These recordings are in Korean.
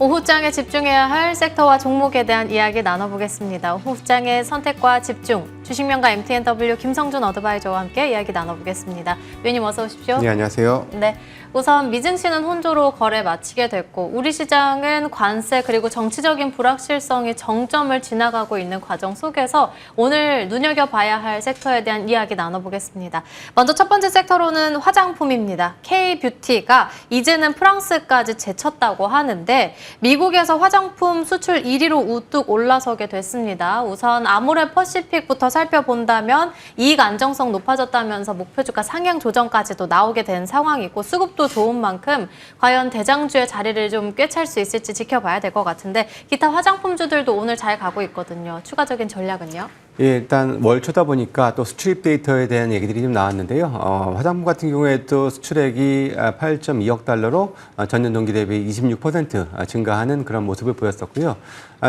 오후장에 집중해야 할 섹터와 종목에 대한 이야기 나눠보겠습니다. 오후장의 선택과 집중, 주식명가 MTNW 김성준 어드바이저와 함께 이야기 나눠보겠습니다. 위원님 어서 오십시오. 네, 안녕하세요. 네, 우선 미증시는 혼조로 거래 마치게 됐고 우리 시장은 관세 그리고 정치적인 불확실성이 정점을 지나가고 있는 과정 속에서 오늘 눈여겨봐야 할 섹터에 대한 이야기 나눠보겠습니다. 먼저 첫 번째 섹터로는 화장품입니다. K-뷰티가 이제는 프랑스까지 제쳤다고 하는데 미국에서 화장품 수출 1위로 우뚝 올라서게 됐습니다. 우선 아모레퍼시픽부터 살펴본다면 이익 안정성 높아졌다면서 목표주가 상향 조정까지도 나오게 된 상황이고 수급도 좋은 만큼 과연 대장주의 자리를 좀 꿰찰 수 있을지 지켜봐야 될 것 같은데 기타 화장품주들도 오늘 잘 가고 있거든요. 추가적인 전략은요? 예, 일단 월 쳐다보니까 또 수출입 데이터에 대한 얘기들이 좀 나왔는데요. 화장품 같은 경우에도 수출액이 8.2억 달러로 전년 동기 대비 26% 증가하는 그런 모습을 보였었고요.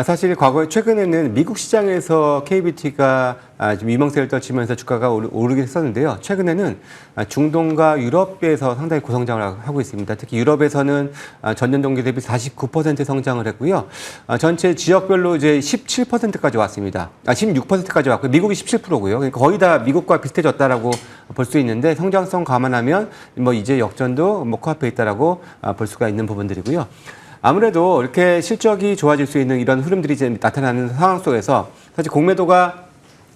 사실 과거에 최근에는 미국 시장에서 K-뷰티가 좀 유명세를 떨치면서 주가가 오르긴 했었는데요. 최근에는 중동과 유럽에서 상당히 고성장을 하고 있습니다. 특히 유럽에서는 전년 동기 대비 49% 성장을 했고요. 전체 지역별로 이제 17%까지 왔습니다. 16%까지 왔고요. 미국이 17%고요. 그러니까 거의 다 미국과 비슷해졌다라고 볼 수 있는데 성장성 감안하면 뭐 이제 역전도 뭐 코앞에 있다라고 볼 수가 있는 부분들이고요. 아무래도 이렇게 실적이 좋아질 수 있는 이런 흐름들이 이제 나타나는 상황 속에서 사실 공매도가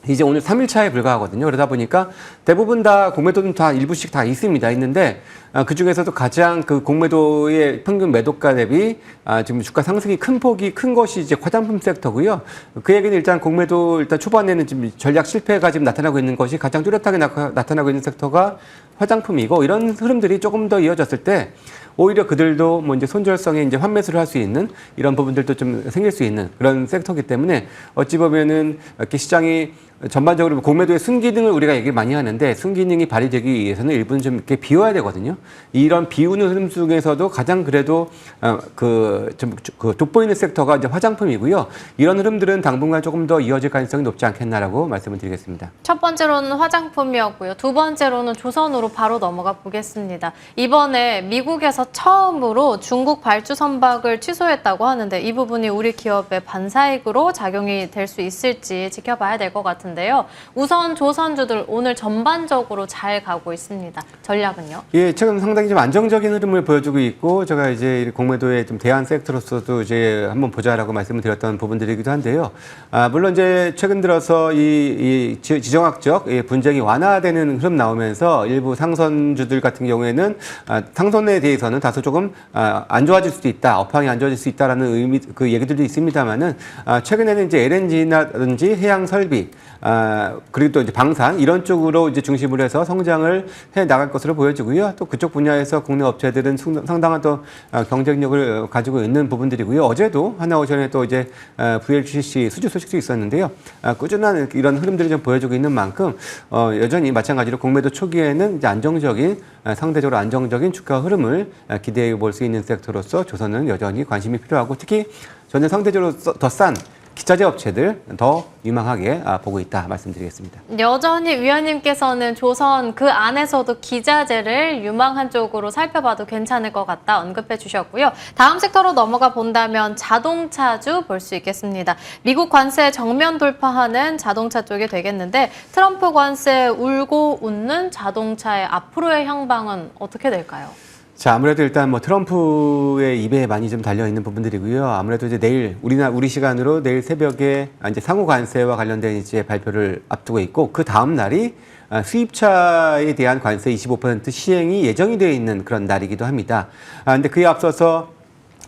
이제 오늘 3일차에 불과하거든요. 그러다 보니까 대부분 다 공매도는 다 일부씩 다 있는데 그 중에서도 가장 그 공매도의 평균 매도가 대비 지금 주가 상승이 큰 폭이 큰 것이 이제 화장품 섹터고요. 그 얘기는 일단 공매도 일단 초반에는 지금 전략 실패가 지금 나타나고 있는 것이 가장 뚜렷하게 나타나고 있는 섹터가 화장품이고 이런 흐름들이 조금 더 이어졌을 때 오히려 그들도 뭐 이제 손절성에 이제 환매수를 할 수 있는 이런 부분들도 좀 생길 수 있는 그런 섹터이기 때문에 어찌 보면은 이렇게 시장이 전반적으로 공매도의 순기능을 우리가 얘기를 많이 하는데 순기능이 발휘되기 위해서는 일부는 좀 이렇게 비워야 되거든요. 이런 비우는 흐름 중에서도 가장 그래도 좀 돋보이는 섹터가 이제 화장품이고요. 이런 흐름들은 당분간 조금 더 이어질 가능성이 높지 않겠나라고 말씀을 드리겠습니다. 첫 번째로는 화장품이었고요. 두 번째로는 조선으로 바로 넘어가 보겠습니다. 이번에 미국에서 처음으로 중국 발주 선박을 취소했다고 하는데 이 부분이 우리 기업의 반사익으로 작용이 될 수 있을지 지켜봐야 될 것 같은데요. 우선 조선주들 오늘 전반적으로 잘 가고 있습니다. 전략은요? 예, 최근 상당히 좀 안정적인 흐름을 보여주고 있고 제가 이제 공매도의 좀 대안 섹터로서도 이제 한번 보자라고 말씀을 드렸던 부분들이기도 한데요. 물론 이제 최근 들어서 이 지정학적 분쟁이 완화되는 흐름 나오면서 일부 상선주들 같은 경우에는 상선에 대해서는 다소 조금 안 좋아질 수도 있다, 업황이 안 좋아질 수 있다라는 의미 그 얘기들도 있습니다만은 최근에는 이제 LNG라든지 해양 설비 그리고 또 이제 방산 이런 쪽으로 이제 중심으로 해서 성장을 해 나갈 것으로 보여지고요. 또 그쪽 분야에서 국내 업체들은 상당한 또 경쟁력을 가지고 있는 부분들이고요. 어제도 하나오션에 또 이제 VLCC 수주 소식도 있었는데요. 꾸준한 이런 흐름들을 좀 보여주고 있는 만큼 여전히 마찬가지로 공매도 초기에는 이제 상대적으로 안정적인 주가 흐름을 기대해 볼 수 있는 섹터로서 조선은 여전히 관심이 필요하고 특히 저는 상대적으로 더 싼 기차제 업체들 더 유망하게 보고 있다 말씀드리겠습니다. 여전히 위원님께서는 조선 그 안에서도 기자재를 유망한 쪽으로 살펴봐도 괜찮을 것 같다 언급해 주셨고요. 다음 섹터로 넘어가 본다면 자동차주 볼 수 있겠습니다. 미국 관세 정면 돌파하는 자동차 쪽이 되겠는데 트럼프 관세 울고 웃는 자동차의 앞으로의 향방은 어떻게 될까요? 자, 아무래도 일단 뭐 트럼프의 입에 많이 좀 달려 있는 부분들이고요. 아무래도 이제 내일 우리 시간으로 내일 새벽에 이제 상호 관세와 관련된 이제 발표를 앞두고 있고 그 다음 날이 수입차에 대한 관세 25% 시행이 예정이 되어 있는 그런 날이기도 합니다. 근데 그에 앞서서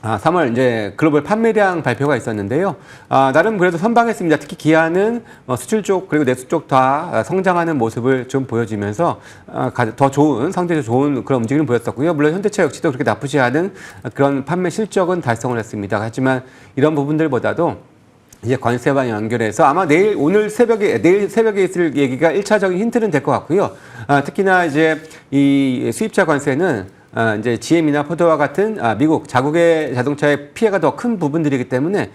3월 이제 글로벌 판매량 발표가 있었는데요. 나름 그래도 선방했습니다. 특히 기아는 수출 쪽 그리고 내수 쪽 다 성장하는 모습을 좀 보여주면서 더 좋은 상대적으로 좋은 그런 움직임을 보였었고요. 물론 현대차 역시도 그렇게 나쁘지 않은 그런 판매 실적은 달성을 했습니다. 하지만 이런 부분들보다도 이제 관세와 연결해서 아마 내일 새벽에 있을 얘기가 1차적인 힌트는 될 것 같고요. 특히나 이제 이 수입차 관세는 이제 GM이나 포드와 같은 미국 자국의 자동차의 피해가 더 큰 부분들이기 때문에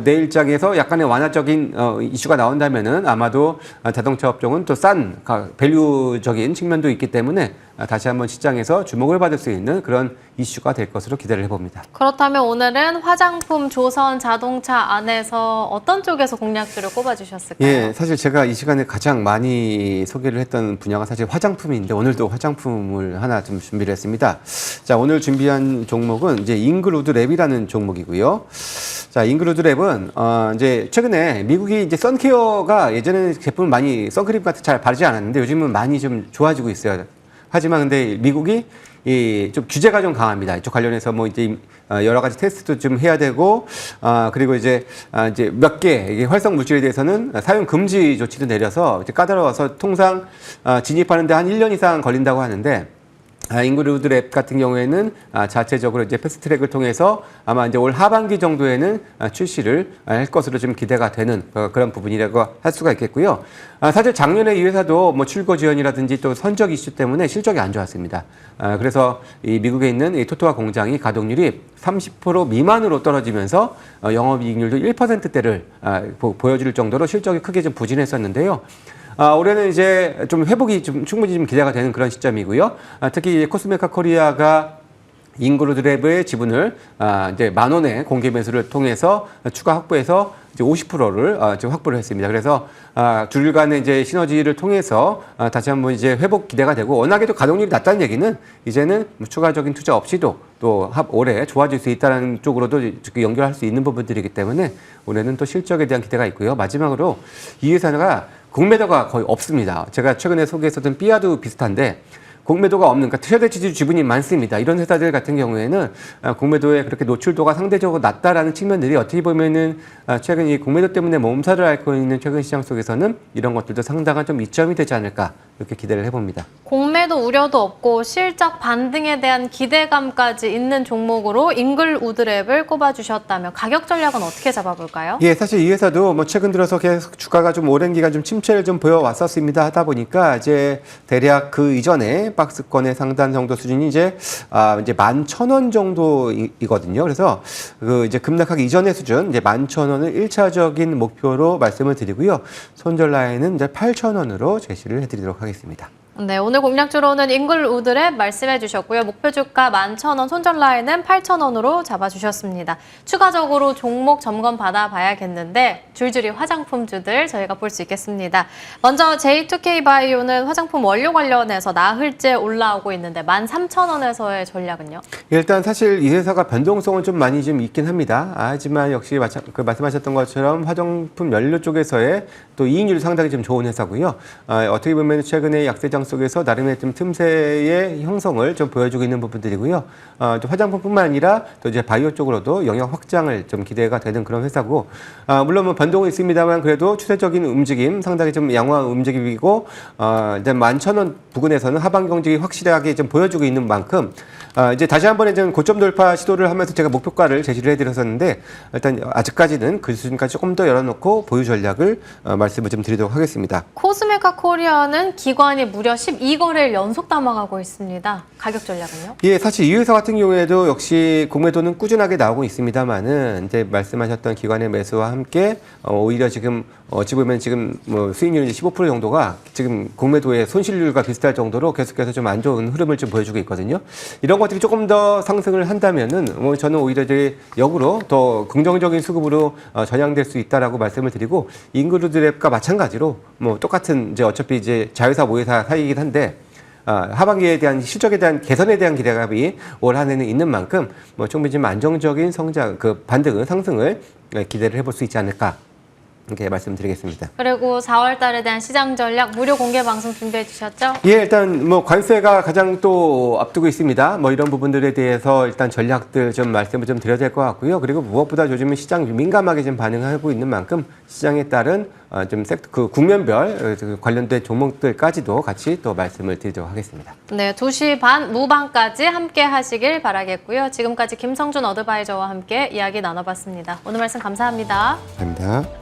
내일장에서 약간의 완화적인 이슈가 나온다면은 아마도 자동차 업종은 또 싼 밸류적인 측면도 있기 때문에 다시 한번 시장에서 주목을 받을 수 있는 그런 이슈가 될 것으로 기대를 해봅니다. 그렇다면 오늘은 화장품, 조선, 자동차 안에서 어떤 쪽에서 공략주를 꼽아주셨을까요? 예, 사실 제가 이 시간에 가장 많이 소개를 했던 분야가 사실 화장품인데 오늘도 화장품을 하나 좀 준비를 했습니다. 자, 오늘 준비한 종목은 이제 잉글우드랩이라는 종목이고요. 자, 잉글우드랩은 이제 최근에 미국이 이제 선케어가 예전에는 제품을 많이 선크림 같은 잘 바르지 않았는데 요즘은 많이 좀 좋아지고 있어요. 하지만 근데 미국이 좀 규제가 좀 강합니다. 이쪽 관련해서 뭐 이제 여러 가지 테스트도 좀 해야 되고, 그리고 이제 몇 개 활성 물질에 대해서는 사용 금지 조치도 내려서 이제 까다로워서 통상 진입하는데 한 1년 이상 걸린다고 하는데, 잉글우드랩 같은 경우에는 자체적으로 이제 패스트트랙을 통해서 아마 이제 올 하반기 정도에는 출시를 할 것으로 좀 기대가 되는 그런 부분이라고 할 수가 있겠고요. 사실 작년에 이 회사도 뭐 출고 지연이라든지 또 선적 이슈 때문에 실적이 안 좋았습니다. 그래서 이 미국에 있는 이 토토화 공장이 가동률이 30% 미만으로 떨어지면서 영업이익률도 1%대를 보여줄 정도로 실적이 크게 좀 부진했었는데요. 올해는 이제 좀 회복이 좀 충분히 좀 기대가 되는 그런 시점이고요. 특히 코스메카 코리아가 잉글우드랩의 지분을 이제 10,000원의 공개 매수를 통해서 추가 확보해서 이제 50%를 지금 확보를 했습니다. 그래서 둘 간의 이제 시너지를 통해서 다시 한번 이제 회복 기대가 되고 워낙에도 가동률이 낮다는 얘기는 이제는 추가적인 투자 없이도 또 올해 좋아질 수 있다는 쪽으로도 연결할 수 있는 부분들이기 때문에 올해는 또 실적에 대한 기대가 있고요. 마지막으로 이 회사가 공매도가 거의 없습니다. 제가 최근에 소개했었던 삐아도 비슷한데 공매도가 없는, 그러니까 최대 지주 지분이 많습니다. 이런 회사들 같은 경우에는 공매도에 그렇게 노출도가 상대적으로 낮다라는 측면들이 어떻게 보면은 최근 이 공매도 때문에 몸살을 앓고 있는 최근 시장 속에서는 이런 것들도 상당한 좀 이점이 되지 않을까 이렇게 기대를 해봅니다. 공매도 우려도 없고 실적 반등에 대한 기대감까지 있는 종목으로 잉글우드랩을 꼽아주셨다면 가격 전략은 어떻게 잡아볼까요? 예, 사실 이 회사도 뭐 최근 들어서 계속 주가가 좀 오랜 기간 좀 침체를 좀 보여왔었습니다. 하다 보니까 이제 대략 그 이전에 박스권의 상단 정도 수준이 이제 11,000원 정도이거든요. 그래서 그 이제 급락하기 이전의 수준 이제 11,000원을 1차적인 목표로 말씀을 드리고요. 손절 라인은 이제 8,000원으로 제시를 해드리도록 하겠습니다. 네, 오늘 공략주로는 잉글우드랩 말씀해 주셨고요. 목표 주가 11,000원, 손절 라인은 8,000원으로 잡아주셨습니다. 추가적으로 종목 점검 받아봐야겠는데 줄줄이 화장품주들 저희가 볼 수 있겠습니다. 먼저 J2K바이오는 화장품 원료 관련해서 나흘째 올라오고 있는데 13,000원에서의 전략은요? 일단 사실 이 회사가 변동성은 좀 많이 좀 있긴 합니다. 하지만 역시 말씀하셨던 것처럼 화장품 연료 쪽에서의 또 이익률이 상당히 좀 좋은 회사고요. 어떻게 보면 최근에 약세장 속에서 나름의 좀 틈새의 형성을 좀 보여주고 있는 부분들이고요. 또 화장품뿐만 아니라 또 이제 바이오 쪽으로도 영역 확장을 좀 기대가 되는 그런 회사고, 물론 뭐 변동은 있습니다만 그래도 추세적인 움직임, 상당히 좀 양호한 움직임이고, 이제 11,000원 부근에서는 하방 경직이 확실하게 좀 보여주고 있는 만큼, 이제 다시 한번에 좀 고점 돌파 시도를 하면서 제가 목표가를 제시를 해드렸었는데, 일단 아직까지는 그 수준까지 조금 더 열어놓고 보유 전략을 말씀을 좀 드리도록 하겠습니다. 코스메카 코리아는 기관이 무려 12거래일 연속 담아가고 있습니다. 가격 전략은요? 예, 사실 이 회사 같은 경우에도 역시 공매도는 꾸준하게 나오고 있습니다만은 이제 말씀하셨던 기관의 매수와 함께 오히려 지금 어찌 보면 지금 뭐 수익률 15% 정도가 지금 공매도의 손실률과 비슷할 정도로 계속해서 좀 안 좋은 흐름을 좀 보여주고 있거든요. 이런 것들이 조금 더 상승을 한다면은 뭐 저는 오히려 이제 역으로 더 긍정적인 수급으로 전향될 수 있다라고 말씀을 드리고, 잉글우드랩과 마찬가지로 뭐 똑같은 이제 어차피 이제 자회사 모회사 사이이긴 한데 하반기에 대한 실적에 대한 개선에 대한 기대감이 올 한 해는 있는 만큼 뭐 충분히 좀 안정적인 성장, 그 반등을 상승을 기대를 해볼 수 있지 않을까. 이렇게 말씀드리겠습니다. 그리고 4월 달에 대한 시장 전략 무료 공개 방송 준비해 주셨죠? 예, 일단 뭐 관세가 가장 또 앞두고 있습니다. 뭐 이런 부분들에 대해서 일단 전략들 좀 말씀을 좀 드려야 될 것 같고요. 그리고 무엇보다 요즘은 시장 민감하게 좀 반응하고 있는 만큼 시장에 따른 좀 그 국면별 관련된 종목들까지도 같이 또 말씀을 드리도록 하겠습니다. 네, 2시 반 무반까지 함께 하시길 바라겠고요. 지금까지 김성준 어드바이저와 함께 이야기 나눠봤습니다. 오늘 말씀 감사합니다. 감사합니다.